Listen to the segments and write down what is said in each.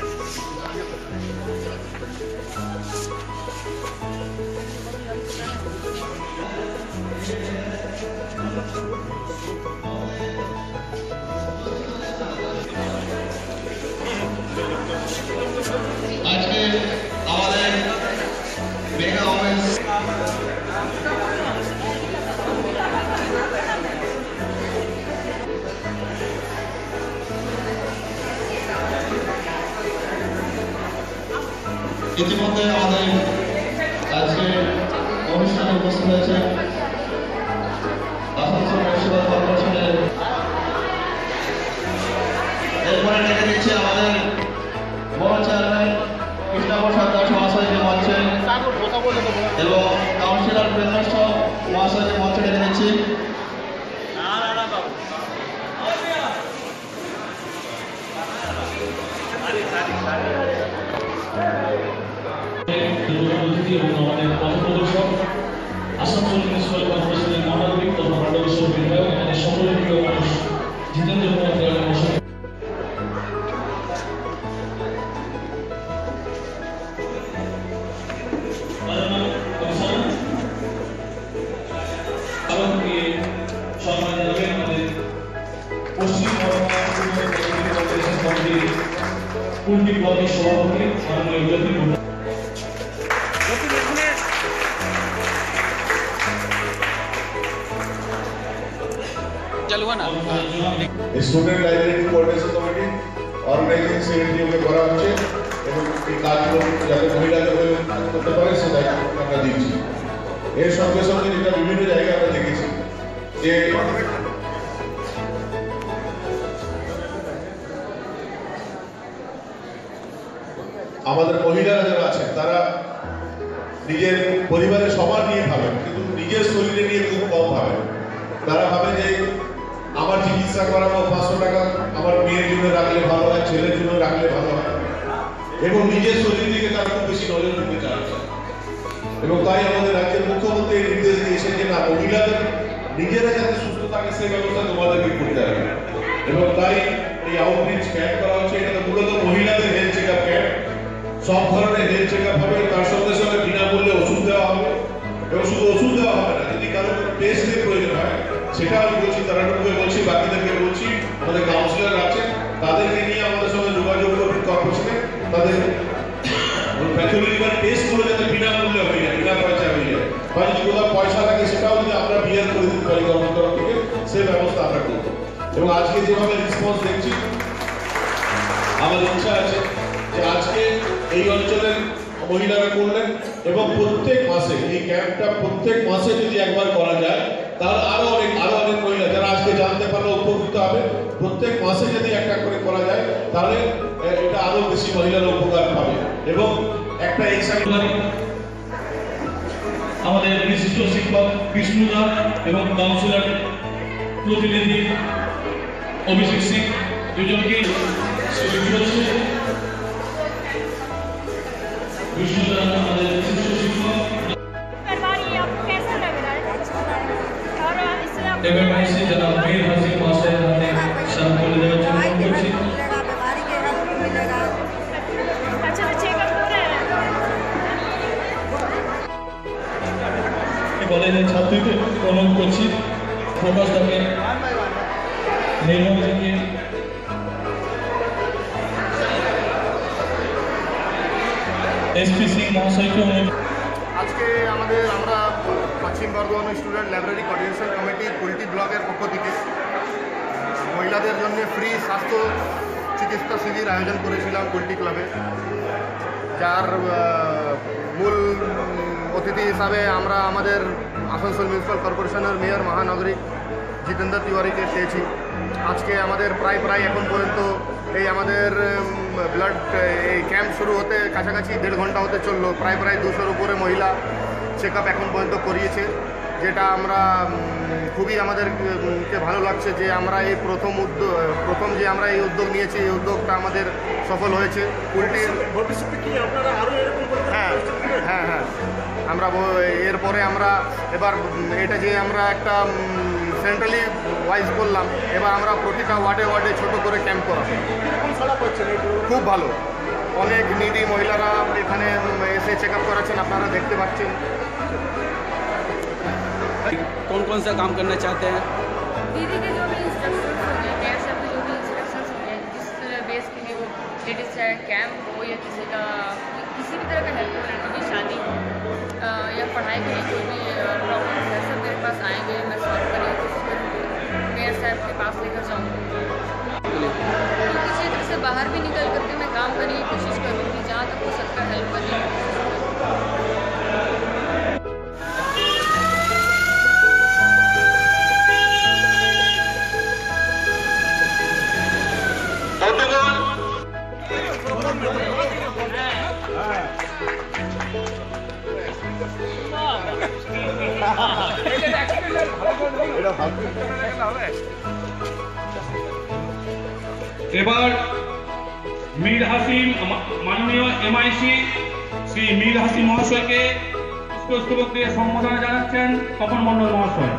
আজকে আমাদের mega women's ইতিমধ্যে আমাদের আজকে অনুষ্ঠানে উপস্থিত হয়েছে আসানসোল মিউনিসিপাল কর্পোরেশনের। এরপরে ডেকে দিচ্ছে আমাদের বড় চেয়ারম্যান কৃষ্ণপ্রসাদ দাস মহাশয়কে মঞ্চে এবং কাউন্সিলর বীরেন্দ্র মহাশয়কে মঞ্চে ডেকে দিচ্ছি। আমাদের পথপ্রদর্শক আসানসোল মিউনিসিপাল কর্পোরেশনের মহানগরিক তথা ভারতবর্ষ বিধায়ক এখানে সকলের প্রিয় মানুষ জিতেন্দ্র কুমার দেওয়ালের বসে পশ্চিম কুলটি ব্লকের সভাপতি মাননীয় Jyoti student library coordination committee organizing সেক্রেটারিকে করা হচ্ছে এবং এই কাজগুলো যাতে মহিলাদের কাজ করতে পারে সে দায়িত্ব আমরা দিচ্ছি। এর সঙ্গে সঙ্গে যেটা বিভিন্ন জায়গায় আমরা দেখেছি যে আমাদের মহিলারা যারা আছেন তারা নিজের পরিবারের সবার নিয়ে ভাবেন, কিন্তু নিজের শরীরে নিয়ে খুব কম ভাবেন। তারা ভাবে যে আমার চিকিৎসা করাবো 500 টাকা আমার মেয়ের জন্য রাখলে ভালো হয়, ছেলের জন্য রাখলে ভালো হয়, এবং নিজের শরীর দিকে তারা খুব বেশি নজর দিতে চাচ্ছে। এবং তাই আমাদের রাজ্যের মুখ্যমন্ত্রী নির্দেশ দিয়েছেন যে না, মহিলাদের নিজেরা যাতে সুস্থ থাকে সেই ব্যবস্থা তোমাদেরকে করতে হবে। এবং তাই এই আউটরিচ ক্যাম্প করা হচ্ছে। এটা মূলত মহিলাদের হেলথ চেক আপ ক্যাম্প। সব ধরনের হেলথ চেক আপ হবে, তার সঙ্গে সঙ্গে বিনামূল্যে ওষুধ দেওয়া হবে। এবং শুধু ওষুধ দেওয়া হবে না, যদি কারো কোনো টেস্টের প্রয়োজন হয় সেটা আমি বলছি, তারাটুকুকে বলছি, বাকিদেরকে বলছি, আমাদের কাউন্সিলর আছেন তাদেরকে নিয়ে আমাদের সঙ্গে যোগাযোগ করবেন কর্পোরেশনে। তাদের প্যাথোলজিক্যাল টেস্টগুলো যাতে বিনামূল্যে হয়ে যায়, বিনা পয়সা হয়ে যায়, বা যদি কোথাও পয়সা লাগে সেটাও যদি আমরা বিয়ার করে দিতে পারি গভর্নমেন্ট তরফ থেকে, সেই ব্যবস্থা আমরা করব। এবং আজকে যেভাবে রেসপন্স দেখছি, আমার ইচ্ছা আছে যে আজকে এই অঞ্চলের মহিলারা করলেন এবং প্রত্যেক মাসে এই ক্যাম্পটা প্রত্যেক মাসে যদি একবার করা যায় তাহলে আরো অনেক মহিলা যারা আজকে জানতে পারলে উপকৃত হবে। প্রত্যেক মাসে যদি একটা করে করা যায় তাহলে এটা আরো বেশি মহিলারা উপকার পাবে। এবং একটা আমাদের বিশিষ্ট শিক্ষক বিষ্ণুদা এবং কাউন্সিলর প্রতিনিধি অভিষেক সিং দুজনকে বিষ্ণুদা আমাদের বিশিষ্ট শিক্ষক এমএমআইসি জনাব মীর হাসিন মহাশয়ের হাতে সালাম করে দেওয়ার জন্য করছি। কলেজের ছাত্রীকে প্রণাম করছি। প্রকাশ দাকে নির্মল থেকে এসপি সিং মহাশয়কে আজকে আমরা পশ্চিম Bardhaman student library coordination committee Kulti ব্লকের পক্ষ থেকে মহিলাদের জন্য ফ্রি স্বাস্থ্য চিকিৎসা শিবির আয়োজন করেছিলাম কুলটি ক্লাবে, যার মূল অতিথি হিসাবে আমরা আমাদের আসানসোল মিউনিসিপাল কর্পোরেশনের মেয়র মহানগরিক জিতেন্দ্র তিওয়ারিকে পেয়েছি। আজকে আমাদের প্রায় এখন পর্যন্ত এই আমাদের ব্লাড এই ক্যাম্প শুরু হতে কাছাকাছি 1.5 ঘন্টা হতে চললো। প্রায় 200-র উপরে মহিলা চেক আপ এখন পর্যন্ত করিয়েছে, যেটা আমরা খুবই আমাদেরকে ভালো লাগছে যে আমরা এই প্রথম যে আমরা এই উদ্যোগ নিয়েছি, এই উদ্যোগটা আমাদের সফল হয়েছে। কুলটির ভবিষ্যতে কি আপনারা আরও এরকম? হ্যাঁ আমরা এরপরে আমরা এবার এটা যে আমরা একটা সেন্ট্রালি ওয়াইজ করলাম, এবার আমরা প্রতিটা ওয়ার্ডে ছোট করে ক্যাম্প করাবো। খুব ভালো। অনেক নিডি মহিলারা এখানে এসে চেক আপ করাচ্ছেন, আপনারা দেখতে পাচ্ছেন। कौन कौन सा काम करना चाहते हैं? दीदी के जो भी इंस्ट्रक्शंस होंगे, मेयर साहब के जो भी इंस्ट्रक्शंस होंगे, जिस बेस के लिए वो लेडीज चाहे कैंप हो या किसी भी तरह का हेल्प हो, लड़की की शादी हो या पढ़ाई के लिए कोई भी प्रॉब्लम है, सब मेरे पास आएंगे, मैं सॉल्व करने की कोशिश करूँगी, मेयर साहब के पास लेकर जाऊँगी। उनके क्षेत्र से बाहर भी निकल करके मैं काम करने की कोशिश करूँगी, जहाँ तक हो सकता है हेल्प करने की कोशिश करूँगी। এবার মীর হাসিম মাননীয় এমআইসি শ্রী মীর হাসিম মহাশয়কে পুষ্পস্তবক দিয়ে সম্বোধনা জানাচ্ছেন তপন মণ্ডল মহাশয়।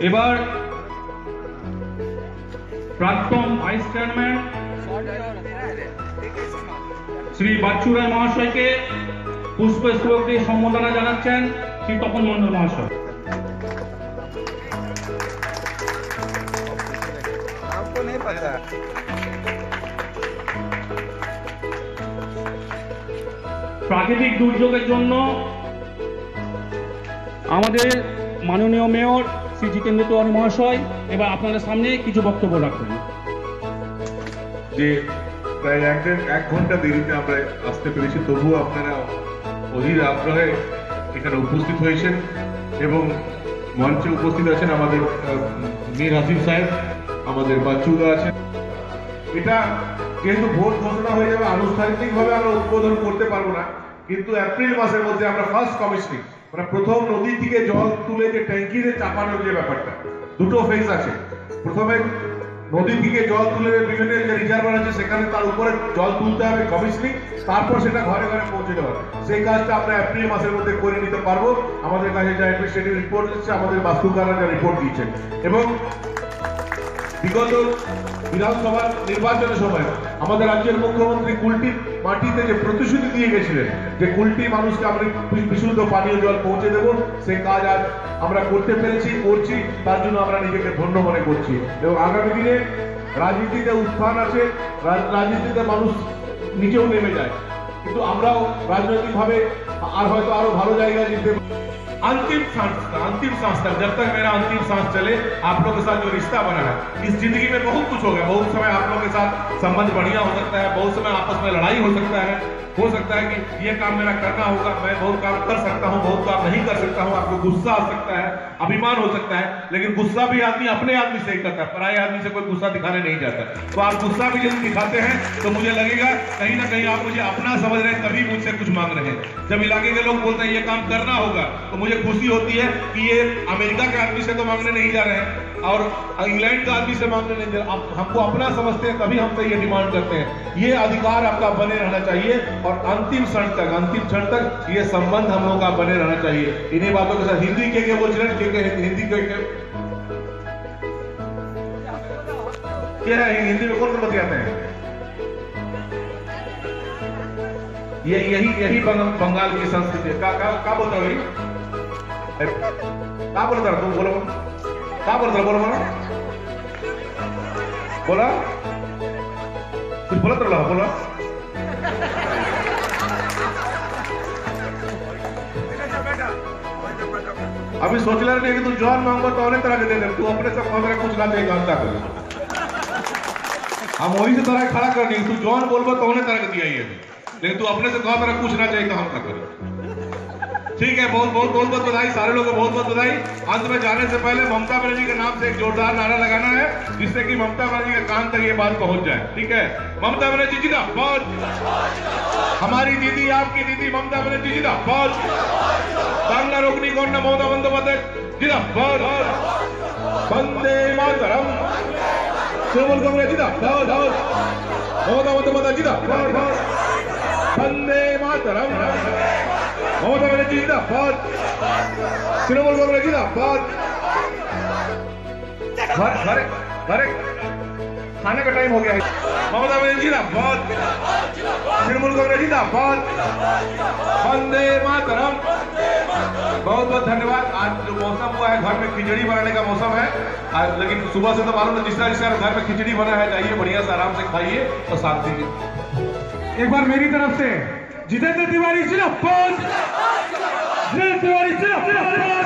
এবার প্রাক্তন ভাইস চেয়ারম্যান শ্রী বাচ্চু রায় মহাশয়কে পুষ্পস্তবক দিয়ে সম্বোধনা জানাচ্ছেন শ্রী তপন মণ্ডল মহাশয়। প্রাকৃতিক দুর্যোগের জন্য আমাদের মাননীয় মেয়র শ্রী জিতেন্দ্র তিওয়ারি মহাশয় এবার আপনাদের সামনে কিছু বক্তব্য রাখবেন। যে প্রায় 1 ঘন্টা দেরিতে আমরা আসতে পেরেছি, তবুও আপনারা অধীর আগ্রহে এখানে উপস্থিত হয়েছেন এবং মঞ্চে উপস্থিত আছেন আমাদের মীর হাসিম সাহেব, আমাদের বাচ্চুদা আছেন। এটা যেহেতু ভোট ঘোষণা হয়ে যাবে, আনুষ্ঠানিকভাবে আমরা উদ্বোধন করতে পারবো না, কিন্তু এপ্রিল মাসের মধ্যে আমরা ফার্স্ট কমিশনিং মানে প্রথম নদী থেকে জল তুলে যে ট্যাঙ্কিতে চাপানোর যে ব্যাপারটা, দুটো ফেজ আছে। প্রথমে নদী থেকে জল তুলে বিভিন্ন যে রিজার্ভার আছে সেখানে তার উপরে জল তুলতে হবে কমিশনিং, তারপর সেটা ঘরে ঘরে পৌঁছে দেওয়া। সেই কাজটা আমরা এপ্রিল মাসের মধ্যে করে নিতে পারবো। আমাদের কাছে যা অ্যাডমিনিস্ট্রেটিভ রিপোর্ট এসেছে, আমাদের বাস্তুকাররা যা রিপোর্ট দিয়েছেন, এবং বিগত বিধানসভা নির্বাচনের সময় আমাদের রাজ্যের মুখ্যমন্ত্রী কুলটির মাটিতে যে প্রতিশ্রুতি দিয়ে গেছিলেন যে কুলটি মানুষকে আমরা বিশুদ্ধ পানীয় জল পৌঁছে দেব, সেই কাজ আজ আমরা করতে পেরেছি, করছি, তার জন্য আমরা নিজেকে ধন্য মনে করছি। এবং আগামী দিনে রাজনীতিতে উত্থান আছে, রাজনীতিতে মানুষ নিচেও নেমে যায়, কিন্তু আমরাও রাজনৈতিকভাবে আর হয়তো আরো ভালো জায়গায় যেতে। अंतिम सांस तक जब तक मेरा अंतिम सांस चले आप लोगों के साथ जो रिश्ता बना है, इस जिंदगी में बहुत कुछ हो गया, बहुत समय आप लोगों के साथ संबंध बढ़िया हो सकता है, बहुत समय आपस में लड़ाई हो सकता है कि ये काम मेरा करना होगा, मैं बहुत काम कर सकता हूँ, बहुत काम नहीं कर सकता हूँ, आपको गुस्सा आ सकता है, अभिमान हो सकता है, लेकिन गुस्सा भी आदमी अपने आदमी से ही करता है, पराये आदमी से कोई गुस्सा दिखाने नहीं जाता। तो आप गुस्सा भी यदि दिखाते हैं तो मुझे लगेगा कहीं ना कहीं आप मुझे अपना समझ रहे हैं, तभी मुझसे कुछ मांग रहे हैं। जब इलाके के लोग बोलते हैं ये काम करना होगा तो मुझे खुशी होती है कि ये अमेरिका के आदमी से तो मांगने नहीं जा रहे हैं और इंग्लैंड का आदमी से मांगने नहीं जा रहे, हमको अपना समझते हैं, तभी हमसे ये डिमांड करते हैं। ये अधिकार आपका बने रहना चाहिए और अंतिम क्षण तक ये संबंध हम लोगों का बने रहना चाहिए। इन्हीं बातों के साथ हिंदी के बोल रहे हैं, हिंदी क्या है, हिंदी में कौन बतियाते हैं? यही बंगाल की संस्कृति है। का बोलता है, का बोलता तुम बोलो, का बोलता बोलो, बोला कुछ बोला तो बोला। अभी सोच ले रहे कि तू जॉन मांगो तो अनेक तरह के दे दे, तू अपने से कुछ ना दे जानता कर, हम वही से तरह खड़ा करनी, तू जॉन बोलबो तो अनेक तरह के दिया ही है, लेकिन तू अपने से कहा तरह कुछ ना चाहिए तो हम क्या करें। ठीक है, बहुत बधाई, सारे लोगों को बहुत बधाई। अंत में जाने से पहले ममता बनर्जी के नाम से एक जोरदार नारा लगाना है, जिससे कि ममता बनर्जी के कान तक ये बात पहुंच जाए। ठीक है, ममता बनर्जी जिंदाबाद, हमारी दीदी, आपकी दीदी ममता बनर्जी जिंदाबाद, बांग्ला रोकनी कौन ममता बंदोबस्त जिंदाबाद, वंदे मातरम। তৃণমূল কংগ্রেস জিন্দাবাদ, মমতা বন্দ্যোপাধ্যায় জিন্দাবাদ, বন্দে মাতরম, মমতা ব্যানার্জি জিন্দাবাদ, তৃণমূল কংগ্রেস जिंदाबाद। घर खाने का टाइम हो गया है। ममता बनर्जी जिंदाबाद, तृणमूल कांग्रेस जिंदाबाद, वंदे मातरम। बहुत बहुत धन्यवाद। आज जो मौसम हुआ है घर में खिचड़ी बनाने का मौसम है, लेकिन सुबह से तो मालूम है जिस तरह घर में खिचड़ी बना है, जाइए बढ़िया से आराम से खाइए और शांति से। एक बार मेरी तरफ से जितेंद्र तिवारी जिंदाबाद, जितेंद्र तिवारी जिंदाबाद,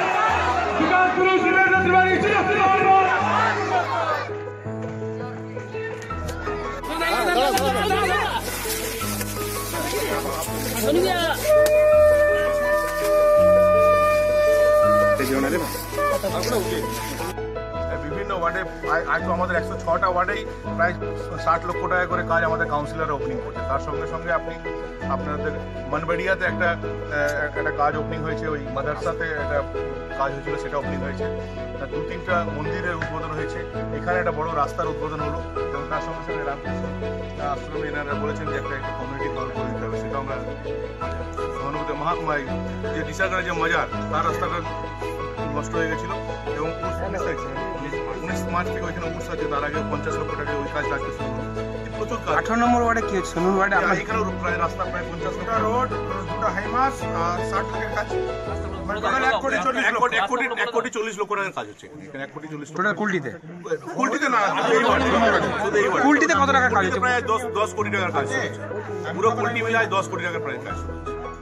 विकास गुरु जितेंद्र तिवारी जिंदाबाद। বিভিন্ন ওয়ার্ডে আজ তো আমাদের 106টা ওয়ার্ডেই প্রায় 60 লক্ষ টাকা করে কাজ আমাদের কাউন্সিলর ওপেনিং করছে। তার সঙ্গে সঙ্গে আপনাদের মনবেড়িয়াতে একটা কাজ ওপেনিং হয়েছে, ওই মাদ্রাসাতে একটা কাজ হয়েছিল সেটা ওপেনিং হয়েছে, 2-3টা মন্দিরের উদ্বোধন হয়েছে, এখানে একটা বড় রাস্তার উদ্বোধন হলো এবং তার সঙ্গে সঙ্গে রামকৃষ্ণ আশ্রমে এনারা বলেছেন যে একটা কমিউনিটি হল করে দিতে হবে, সেটা আমরা সহানুভূতি মহাকুমারী যে দিশাগড়ে যে মাজার তার রাস্তাটা নষ্ট হয়ে গেছিল এবং 19 মার্চ থেকে ওইখানে উৎসব আছে, তার আগে 50 লক্ষ টাকা ওই কাজটা আজকে শুরু হলো। প্রচুর কাজ। 18 নম্বর ওয়ার্ডে কি হচ্ছে? সোনুর ওয়ার্ডে এখানেও প্রায় রাস্তা প্রায় 50 লক্ষ রোড, 2টা হাইমাস আর 60 লাখের কাজ, মানে টোটাল 1 কোটি 40 লক্ষ টাকার কাজ হচ্ছে এখানে। 1 কোটি 40 টোটাল কুলটিতে না, কুলটিতে কত টাকার কাজ হচ্ছে? প্রায় 10 কোটি টাকার কাজ হচ্ছে, পুরো কুলটি মিলায় 10 কোটি টাকার প্রায় কাজ।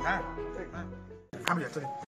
হ্যাঁ, আমি যাচ্ছি।